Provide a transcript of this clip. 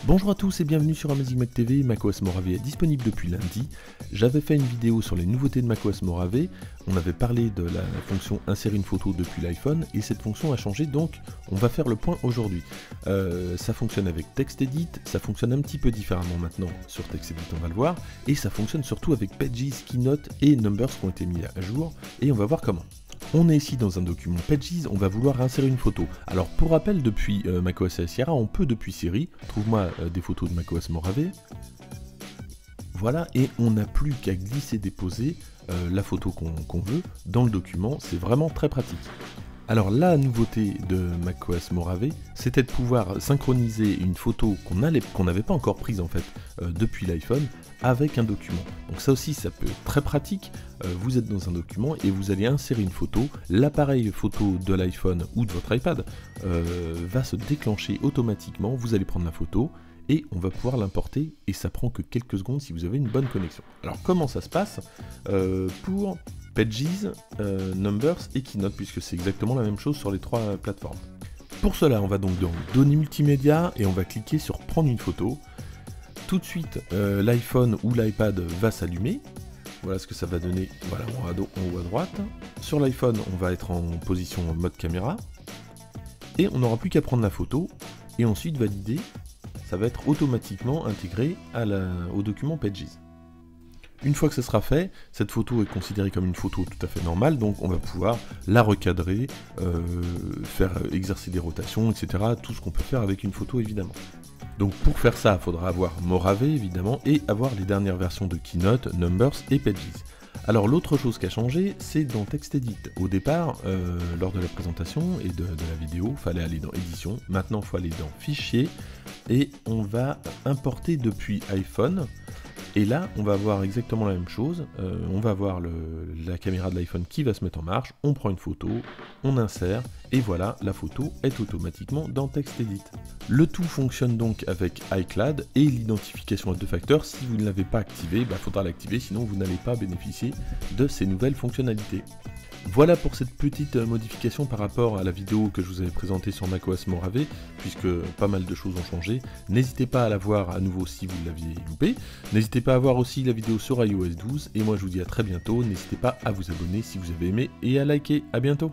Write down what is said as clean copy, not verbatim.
Bonjour à tous et bienvenue sur Amazing Mac TV, macOS Mojave est disponible depuis lundi. J'avais fait une vidéo sur les nouveautés de macOS Mojave, on avait parlé de la fonction insérer une photo depuis l'iPhone et cette fonction a changé donc on va faire le point aujourd'hui. Ça fonctionne avec TextEdit, ça fonctionne un petit peu différemment maintenant sur TextEdit, on va le voir, et ça fonctionne surtout avec Pages, Keynote et Numbers qui ont été mis à jour et on va voir comment. On est ici dans un document Pages, on va vouloir insérer une photo. Alors pour rappel, depuis macOS Sierra, on peut depuis Siri, trouve-moi des photos de macOS Mojave. Voilà, et on n'a plus qu'à glisser-déposer la photo qu'on veut dans le document, c'est vraiment très pratique. Alors la nouveauté de macOS Mojave, c'était de pouvoir synchroniser une photo qu'on n'avait pas encore prise en fait depuis l'iPhone avec un document. Donc ça aussi ça peut être très pratique, vous êtes dans un document et vous allez insérer une photo, l'appareil photo de l'iPhone ou de votre iPad va se déclencher automatiquement, vous allez prendre la photo et on va pouvoir l'importer et ça prend que quelques secondes si vous avez une bonne connexion. Alors comment ça se passe pour Pages, Numbers et Keynote, puisque c'est exactement la même chose sur les trois plateformes. Pour cela, on va donc dans Données multimédia et on va cliquer sur Prendre une photo. Tout de suite, l'iPhone ou l'iPad va s'allumer. Voilà ce que ça va donner voilà, en haut à droite. Sur l'iPhone, on va être en position mode caméra. Et on n'aura plus qu'à prendre la photo et ensuite valider. Ça va être automatiquement intégré au document Pages. Une fois que ce sera fait, cette photo est considérée comme une photo tout à fait normale, donc on va pouvoir la recadrer, faire exercer des rotations, etc. Tout ce qu'on peut faire avec une photo évidemment. Donc pour faire ça, il faudra avoir Mojave évidemment et avoir les dernières versions de Keynote, Numbers et Pages. Alors l'autre chose qui a changé, c'est dans TextEdit. Au départ, lors de la présentation et de la vidéo, il fallait aller dans Édition. Maintenant, il faut aller dans Fichier et on va importer depuis iPhone. Et là, on va avoir exactement la même chose, on va avoir la caméra de l'iPhone qui va se mettre en marche, on prend une photo, on insère, et voilà, la photo est automatiquement dans TextEdit. Le tout fonctionne donc avec iCloud et l'identification à deux facteurs, si vous ne l'avez pas activé, il faudra l'activer, sinon vous n'allez pas bénéficier de ces nouvelles fonctionnalités. Voilà pour cette petite modification par rapport à la vidéo que je vous avais présentée sur macOS Mojave, puisque pas mal de choses ont changé. N'hésitez pas à la voir à nouveau si vous l'aviez loupé. N'hésitez pas à voir aussi la vidéo sur iOS 12, et moi je vous dis à très bientôt. N'hésitez pas à vous abonner si vous avez aimé et à liker. À bientôt.